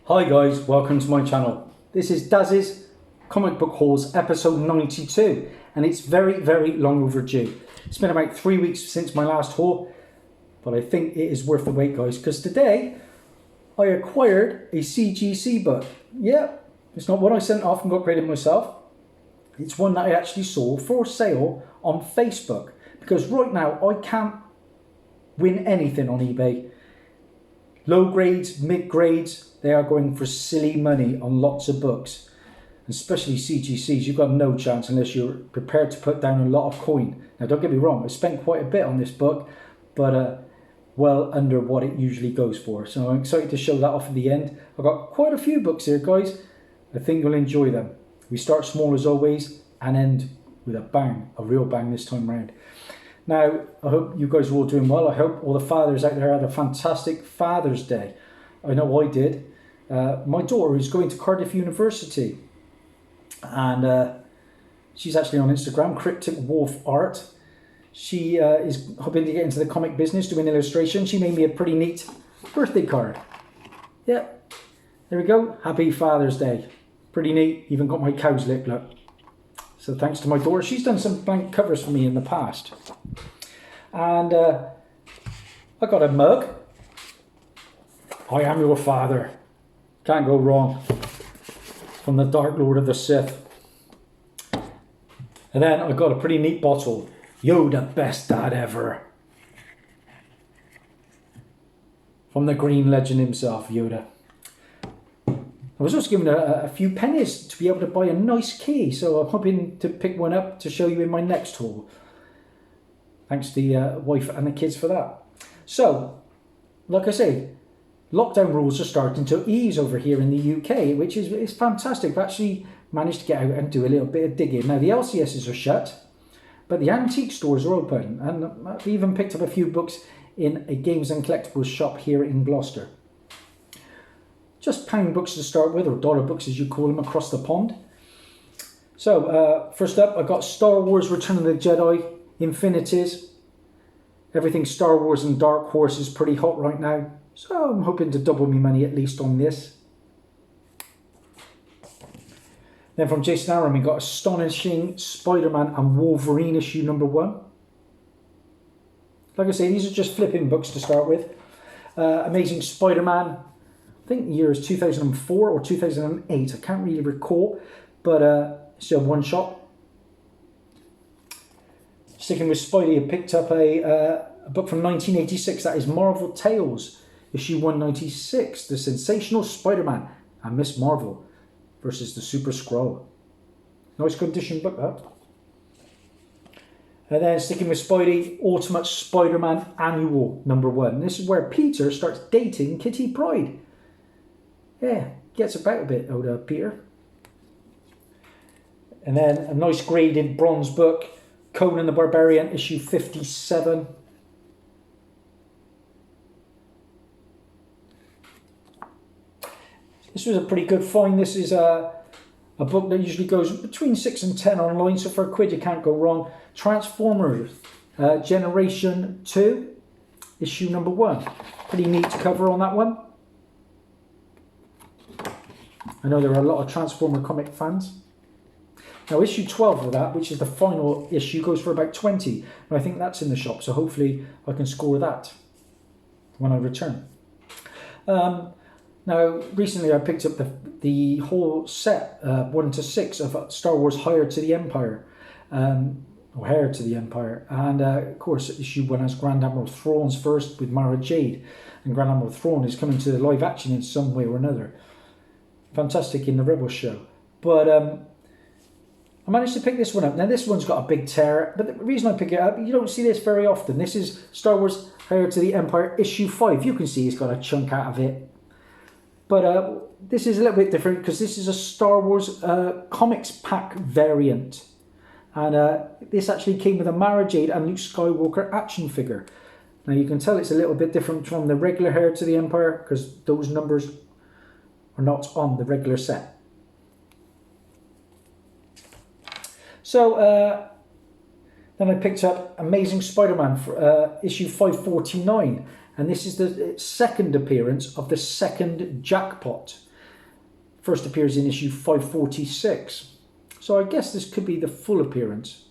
Hi guys, welcome to my channel. This is Dazzie's Comic Book Hauls episode 92 and it's very long overdue. It's been about 3 weeks since my last haul, but I think it is worth the wait guys, because today I acquired a CGC book. Yeah, it's not one I sent off and got graded myself. It's one that I actually saw for sale on Facebook, because right now I can't win anything on eBay. Low grades, mid grades, they are going for silly money on lots of books, especially CGCs. You've got no chance unless you're prepared to put down a lot of coin. Now don't get me wrong, I spent quite a bit on this book, but well under what it usually goes for. So I'm excited to show that off at the end. I've got quite a few books here guys. I think you'll enjoy them. We start small as always and end with a bang, a real bang this time round. Now, I hope you guys are all doing well. I hope all the fathers out there had a fantastic Father's Day. I know I did. My daughter is going to Cardiff University, and she's actually on Instagram, Cryptic Wolf Art. She is hoping to get into the comic business, doing illustration. She made me a pretty neat birthday card. Yeah, there we go. Happy Father's Day. Pretty neat. Even got my cow's lip, look. So thanks to my daughter. She's done some blank covers for me in the past. And I got a mug. I am your father. Can't go wrong. From the Dark Lord of the Sith. And then I got a pretty neat bottle. Yoda, best dad ever. From the Green Legend himself, Yoda. I was also given a few pennies to be able to buy a nice key, so I'm hoping to pick one up to show you in my next haul. Thanks to the wife and the kids for that. So, like I say, lockdown rules are starting to ease over here in the UK, which is fantastic. I've actually managed to get out and do a little bit of digging. Now, the LCSs are shut, but the antique stores are open, and I've even picked up a few books in a games and collectibles shop here in Gloucester. Just pound books to start with, or dollar books as you call them across the pond. So, first up, I got Star Wars Return of the Jedi, Infinities. Everything Star Wars and Dark Horse is pretty hot right now, so I'm hoping to double my money at least on this. Then from Jason Aaron, we got Astonishing Spider-Man and Wolverine issue #1. Like I say, these are just flipping books to start with. Amazing Spider-Man. I think the year is 2004 or 2008. I can't really recall, but it's a one-shot. Sticking with Spidey, I picked up a book from 1986. That is Marvel Tales, issue 196, The Sensational Spider-Man and Miss Marvel versus the Super Skrull. Nice condition book, that. And then sticking with Spidey, Ultimate Spider-Man Annual #1. This is where Peter starts dating Kitty Pryde. Yeah, gets about a bit, older Peter. And then a nice graded bronze book, Conan the Barbarian, issue 57. This was a pretty good find. This is a book that usually goes between 6 and 10 online, so for a quid you can't go wrong. Transformers Generation 2, issue #1. Pretty neat cover on that one. I know there are a lot of Transformer comic fans. Now issue 12 of that, which is the final issue, goes for about 20. And I think that's in the shop, so hopefully I can score that when I return. Now recently I picked up the whole set, 1 to 6 of Star Wars Heir to the Empire. Or Heir to the Empire. And of course issue 1 has Grand Admiral Thrawn's first with Mara Jade. And Grand Admiral Thrawn is coming to live action in some way or another. Fantastic in the Rebels show. But I managed to pick this one up. Now this one's got a big tear, but the reason I pick it up, you don't see this very often. This is Star Wars Heir to the Empire issue 5. You can see it's got a chunk out of it. But this is a little bit different because this is a Star Wars comics pack variant. And this actually came with a Mara Jade and Luke Skywalker action figure. Now you can tell it's a little bit different from the regular Heir to the Empire because those numbers are not on the regular set. So then I picked up Amazing Spider-Man for issue 549, and this is the second appearance of the second Jackpot. First appears in issue 546. So I guess this could be the full appearance.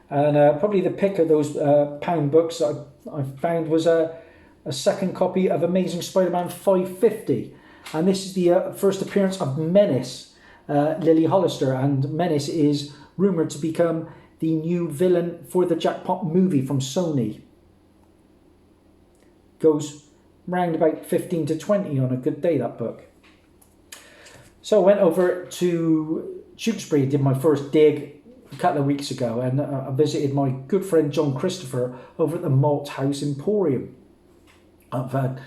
And probably the pick of those pound books that I found was a second copy of Amazing Spider-Man 550. And this is the first appearance of Menace, Lily Hollister. And Menace is rumoured to become the new villain for the Jackpot movie from Sony. Goes round about 15 to 20 on a good day, that book. So I went over to Tewkesbury, did my first dig a couple of weeks ago, and I visited my good friend John Christopher over at the Malt House Emporium. I've had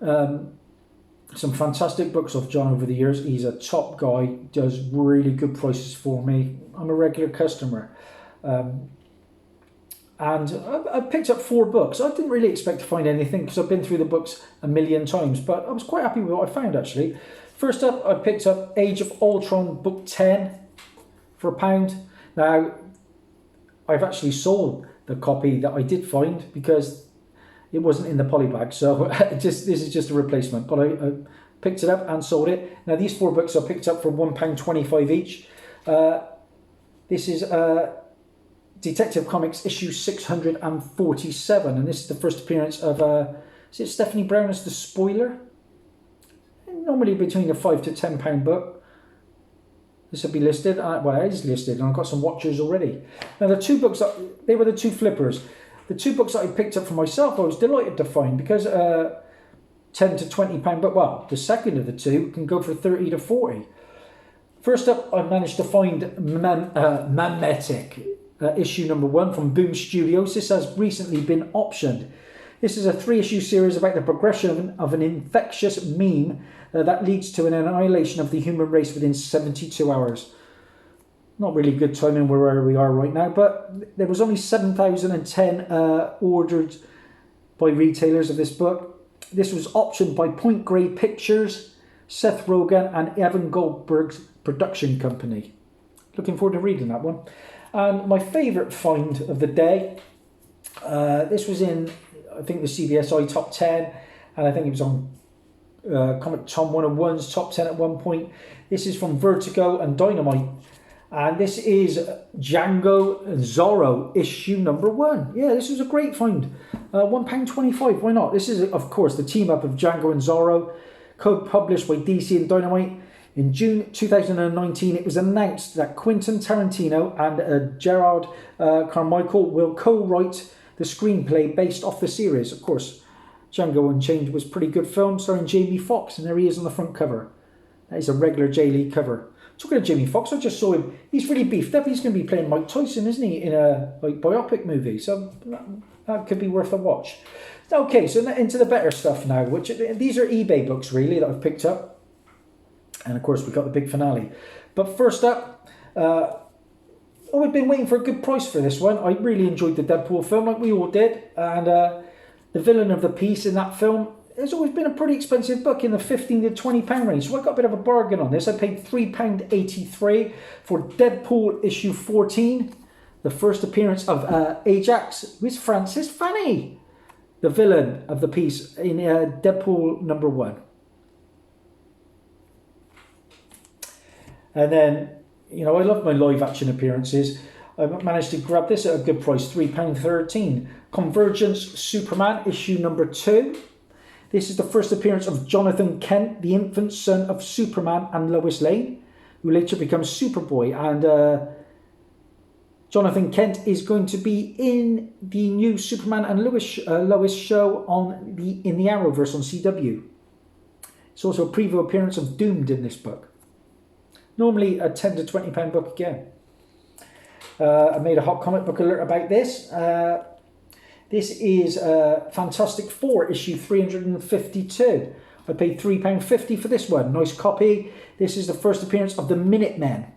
some fantastic books off John over the years. He's a top guy, does really good prices for me. I'm a regular customer. And I picked up 4 books. I didn't really expect to find anything because I've been through the books a million times, but I was quite happy with what I found actually. First up, I picked up Age of Ultron Book 10 for £1. Now, I've actually sold the copy that I did find because it wasn't in the polybag, so this is just a replacement. But I picked it up and sold it. Now, these 4 books I picked up for £1.25 each. This is Detective Comics issue 647, and this is the first appearance of is it Stephanie Brown as the Spoiler? Normally between a £5 to £10 book. This will be listed. Well, it is listed, and I've got some watchers already. Now, the 2 books, they were the 2 flippers. The 2 books that I picked up for myself, I was delighted to find because £10 to £20 book. Well, the second of the 2 can go for 30 to 40. First up, I managed to find Mametic, issue number 1 from Boom Studios. This has recently been optioned. This is a 3-issue series about the progression of an infectious meme that leads to an annihilation of the human race within 72 hours. Not really good timing where we are right now, but there was only 7,010 ordered by retailers of this book. This was optioned by Point Grey Pictures, Seth Rogen and Evan Goldberg's production company. Looking forward to reading that one. And my favourite find of the day, this was in, I think, the CBSI top 10, and I think it was on Comic Tom 101's top 10 at one point. This is from Vertigo and Dynamite, and this is Django Zorro issue number 1. Yeah, this was a great find. £1.25, why not? This is, of course, the team up of Django and Zorro, co-published by DC and Dynamite. In June 2019, it was announced that Quentin Tarantino and Gerard Carmichael will co-write the screenplay based off the series. Of course, Django Unchained was a pretty good film, starring Jamie Foxx, and there he is on the front cover. That is a regular J. Lee cover. Talking of Jamie Foxx, I just saw him. He's really beefed up. He's going to be playing Mike Tyson, isn't he, in a biopic movie? So that could be worth a watch. Okay, so into the better stuff now. Which these are eBay books, really, that I've picked up. And of course, we've got the big finale. But first up, we've been waiting for a good price for this one. I really enjoyed the Deadpool film, like we all did. And the villain of the piece in that film has always been a pretty expensive book in the £15 to £20 range. So I got a bit of a bargain on this. I paid £3.83 for Deadpool issue 14. The first appearance of Ajax with Francis Fanny, the villain of the piece in Deadpool number 1. And then, I love my live action appearances. I managed to grab this at a good price, £3.13. Convergence Superman, issue number 2. This is the first appearance of Jonathan Kent, the infant son of Superman and Lois Lane, who later becomes Superboy. And Jonathan Kent is going to be in the new Superman and Lois show in the Arrowverse on CW. It's also a preview appearance of Doomed in this book. Normally a £10 to £20 book again. I made a hot comic book alert about this. This is Fantastic Four, issue 352. I paid £3.50 for this one. Nice copy. This is the first appearance of the Minutemen.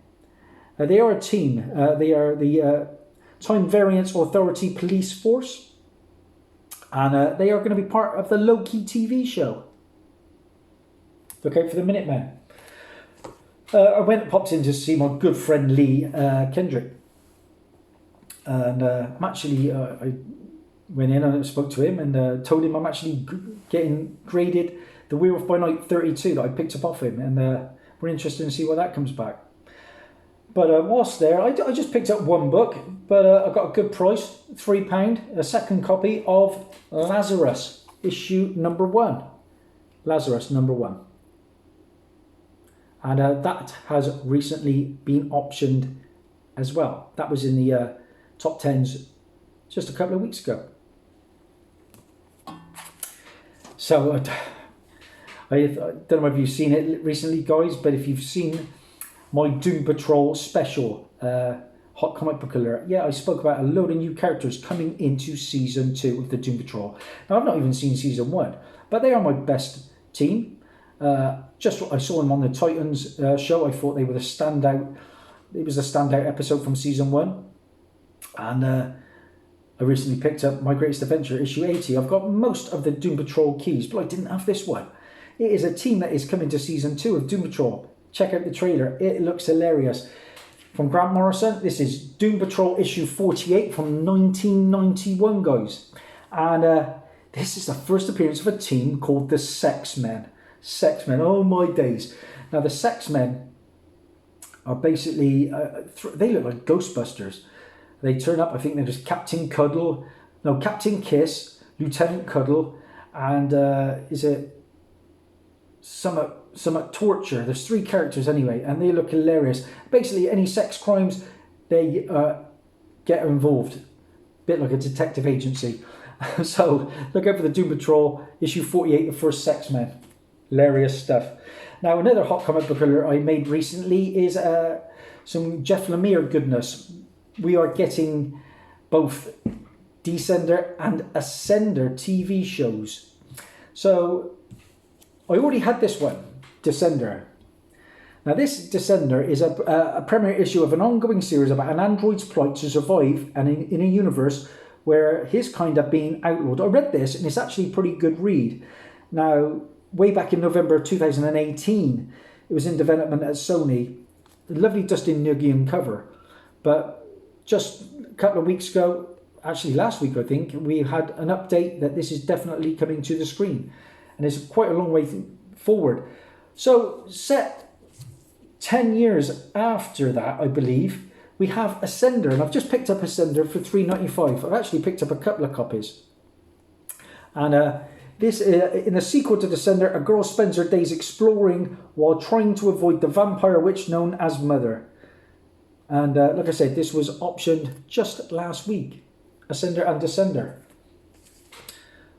They are a team. They are the Time Variance Authority Police Force. And they are going to be part of the Loki TV show. Look out for the Minutemen. I popped in to see my good friend Lee Kendrick. And I'm actually, I went in and spoke to him and told him I'm actually getting graded the Werewolf by Night 32 that I picked up off him, and we're interested to see why that comes back. But whilst there, I just picked up one book, but I got a good price, £3, a second copy of Lazarus, issue number 1. Lazarus number 1. And that has recently been optioned as well. That was in the top 10s just a couple of weeks ago. So I don't know if you've seen it recently, guys, but if you've seen my Doom Patrol special Hot Comic Book Alert, yeah, I spoke about a load of new characters coming into season 2 of the Doom Patrol. Now, I've not even seen season 1, but they are my best team. Just I saw them on the Titans show. I thought they were the standout. It was a standout episode from season 1, and I recently picked up My Greatest Adventure issue 80. I've got most of the Doom Patrol keys, but I didn't have this one. It is a team that is coming to season 2 of Doom Patrol. Check out the trailer. It looks hilarious. From Grant Morrison, this is Doom Patrol issue 48 from 1991, guys. And this is the first appearance of a team called the Sex Men. Sex Men, oh my days. Now the Sex Men are basically, they look like Ghostbusters. They turn up, I think there's Captain Kiss, Lieutenant Cuddle, and is it Summit Torture. There's 3 characters anyway, and they look hilarious. Basically, any sex crimes, they get involved. Bit like a detective agency. So look out for the Doom Patrol, issue 48, the first Sex Men. Hilarious stuff. Now, another Hot Comic Book Alert I made recently is some Jeff Lemire goodness. We are getting both Descender and Ascender TV shows. So I already had this one, Descender. Now this Descender is a premiere issue of an ongoing series about an android's plight to survive and in a universe where his kind are being outlawed. I read this and it's actually a pretty good read. Now, way back in November 2018, it was in development at Sony. A lovely Dustin Nguyen cover. But just a couple of weeks ago, actually last week I think, we had an update that this is definitely coming to the screen. And it's quite a long way forward. So set 10 years after that, I believe, we have Ascender. And I've just picked up Ascender for $3.95. I've actually picked up a couple of copies. And this in the sequel to Descender, a girl spends her days exploring while trying to avoid the vampire witch known as Mother. And like I said, this was optioned just last week. Ascender and Descender.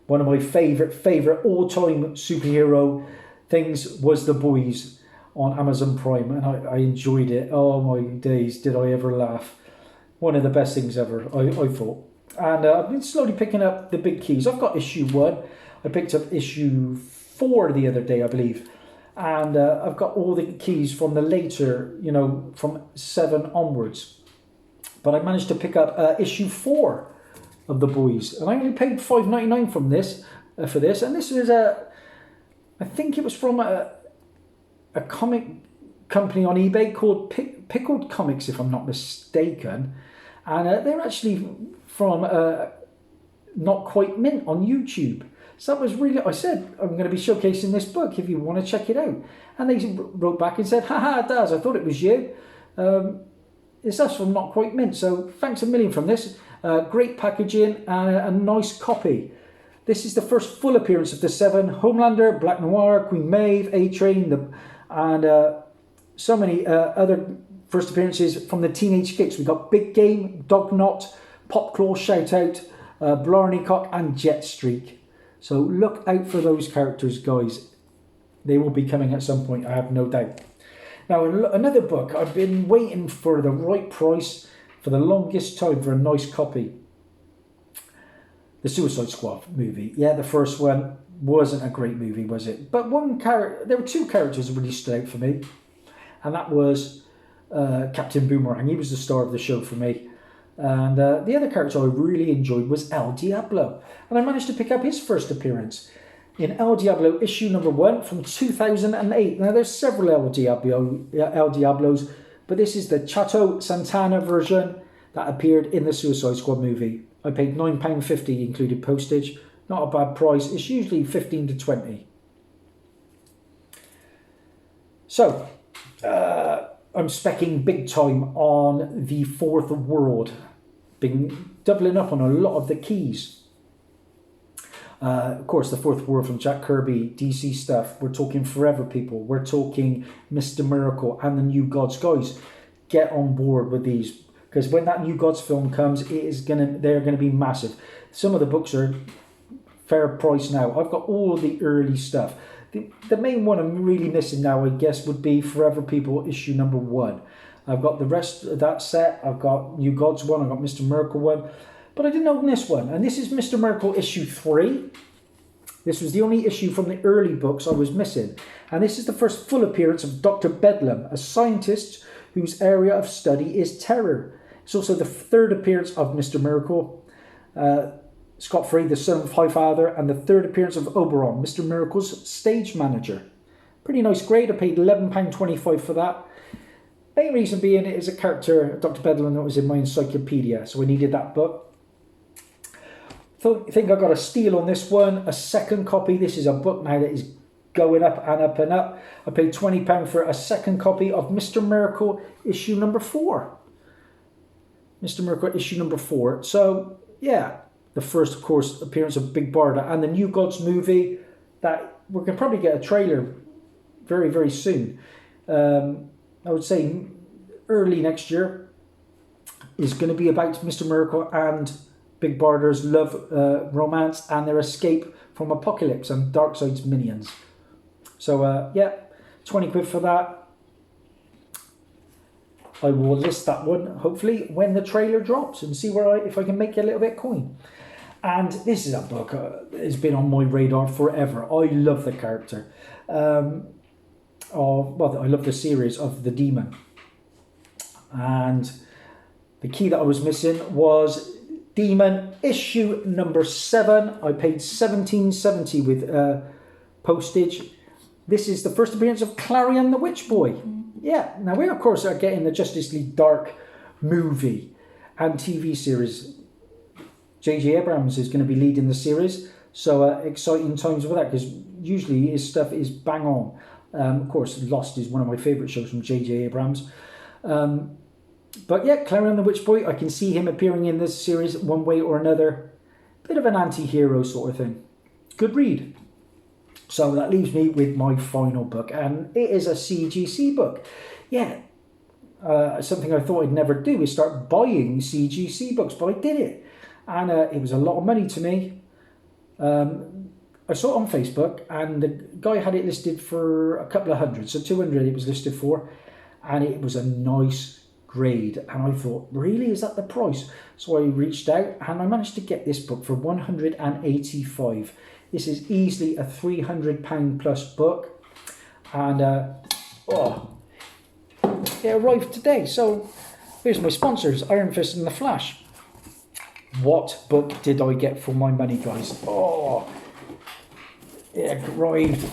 One of my favourite all-time superhero things was The Boys on Amazon Prime, and I enjoyed it. Oh my days, did I ever laugh. One of the best things ever, I thought. And I've been slowly picking up the big keys. I've got issue 1. I picked up issue 4 the other day, I believe. And I've got all the keys from the later, from 7 onwards. But I managed to pick up issue 4 of The Boys. And I only paid $5.99 from this, for this. And this is I think it was from a comic company on eBay called Pickled Comics, if I'm not mistaken. And they're actually from Not Quite Mint on YouTube. So that was really, I said, I'm going to be showcasing this book if you want to check it out. And they wrote back and said, haha, Daz, I thought it was you. It's us from Not Quite Mint. So thanks a million from this. Great packaging and a nice copy. This is the first full appearance of the 7. Homelander, Black Noir, Queen Maeve, A-Train, and so many other first appearances from the Teenage Kicks. We got Big Game, Dog Knot, Popclaw, Shoutout, Blarney Cock, and Jet Streak. So look out for those characters, guys. They will be coming at some point, I have no doubt. Now, another book, I've been waiting for the right price for the longest time for a nice copy. The Suicide Squad movie. Yeah, the first one wasn't a great movie, was it? But there were 2 characters that really stood out for me. And that was Captain Boomerang. He was the star of the show for me. And the other character I really enjoyed was El Diablo. And I managed to pick up his first appearance in El Diablo issue number 1 from 2008. Now, there's several El Diablos, but this is the Chateau Santana version that appeared in the Suicide Squad movie. I paid £9.50 included postage. Not a bad price. It's usually 15 to 20. So, I'm specking big time on the Fourth World. Been doubling up on a lot of the keys. Of course, the Fourth World from Jack Kirby, DC stuff. We're talking Forever People. We're talking Mr. Miracle and the New Gods. Guys, get on board with these, because when that New Gods film comes, they're gonna be massive. Some of the books are fair price now. I've got all the early stuff. The main one I'm really missing now, I guess, would be Forever People issue number 1. I've got the rest of that set. I've got New Gods 1. I've got Mr. Miracle 1. But I didn't own this one. And this is Mr. Miracle issue 3. This was the only issue from the early books I was missing. And this is the first full appearance of Dr. Bedlam, a scientist whose area of study is terror. It's also the third appearance of Mr. Miracle, Scott Free, the son of Highfather, and the third appearance of Oberon, Mr. Miracle's stage manager. Pretty nice grade. I paid £11.25 for that. Main reason being it is a character, Dr. Bedlam, that was in my encyclopedia, so I needed that book. I think I got a steal on this one, a second copy. This is a book now that is going up and up and up. I paid £20 for a second copy of Mr. Miracle issue number 4. Mr. Miracle issue number 4. So, yeah, the first, of course, appearance of Big Barda and the New Gods movie that we can probably get a trailer very, very soon. I would say early next year is going to be about Mr. Miracle and Big Barda's love romance and their escape from Apocalypse and Darkseid's minions. So, yeah, 20 quid for that. I will list that one, hopefully, when the trailer drops and see if I can make a little bit of coin. And this is a book that has been on my radar forever. I love the character. I love the series of The Demon. And the key that I was missing was Demon issue number 7. I paid $17.70 with postage. This is the first appearance of Clarion the Witch Boy. Yeah, now we of course are getting the Justice League Dark movie and TV series. J.J. Abrams is going to be leading the series, so exciting times with that, because usually his stuff is bang on. Of course, Lost is one of my favourite shows from J.J. Abrams. But yeah, Clarion the Witch Boy, I can see him appearing in this series one way or another. Bit of an anti-hero sort of thing. Good read. So that leaves me with my final book, and it is a CGC book. Yeah, something I thought I'd never do is start buying CGC books, but I did it. And it was a lot of money to me. I saw it on Facebook, and the guy had it listed for a couple of hundred, so 200 it was listed for, and it was a nice grade. And I thought, really, is that the price? So I reached out, and I managed to get this book for £185. This is easily a £300 plus book, and it arrived today. So here's my sponsors, Iron Fist and The Flash. What book did I get for my money, guys? Oh, it arrived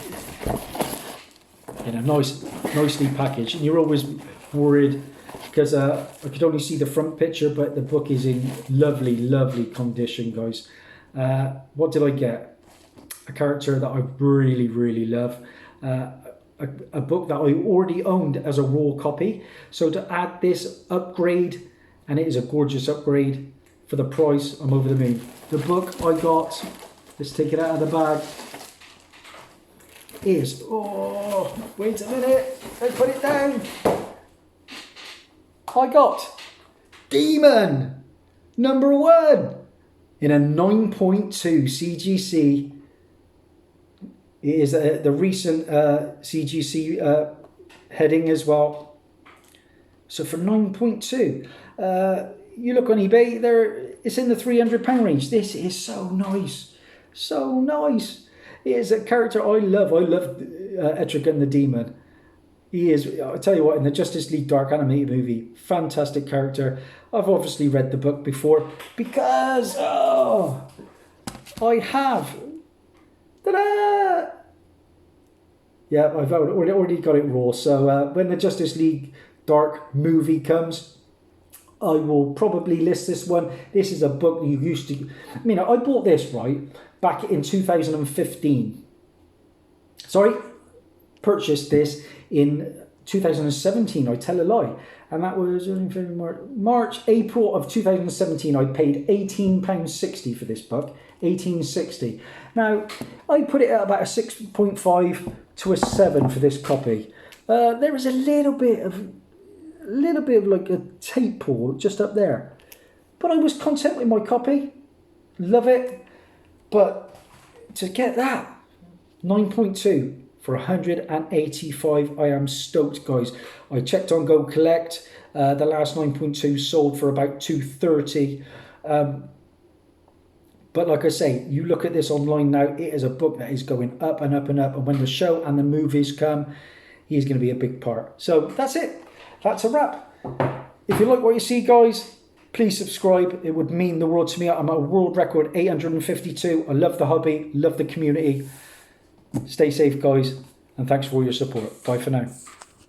in a nicely packaged, and you're always worried because I could only see the front picture, but the book is in lovely condition, guys. What did I get? A character that I really love. A book that I already owned as a raw copy. So to add this upgrade, and it is a gorgeous upgrade for the price, I'm over the moon. The book I got, let's take it out of the bag, is, wait a minute, let's put it down. I got Demon number 1 in a 9.2 CGC. It is the recent CGC heading as well. So for 9.2, you look on eBay, it's in the £300 range. This is so nice. So nice. He is a character I love. I love Etrigan the Demon. He is, I'll tell you what, in the Justice League Dark animated movie, fantastic character. I've obviously read the book before because, I have. Ta-da! Yeah, I've already got it raw. So when the Justice League Dark movie comes, I will probably list this one. This is a book you used to... I bought this, right, back in 2015. Sorry, purchased this in 2017. I tell a lie. And that was April of 2017. I paid £18.60 for this book. £18.60. Now, I put it at about a 6.5 to a 7 for this copy. There is a little bit of like a tape pull just up there. But I was content with my copy. Love it. But to get that 9.2 for 185, I am stoked, guys. I checked on Go Collect. The last 9.2 sold for about 230. But like I say, you look at this online now, it is a book that is going up and up and up. And when the show and the movies come, he's going to be a big part. So that's it. That's a wrap. If you like what you see, guys, please subscribe. It would mean the world to me. I'm at a world record 852. I love the hobby, love the community. Stay safe, guys, and thanks for all your support. Bye for now.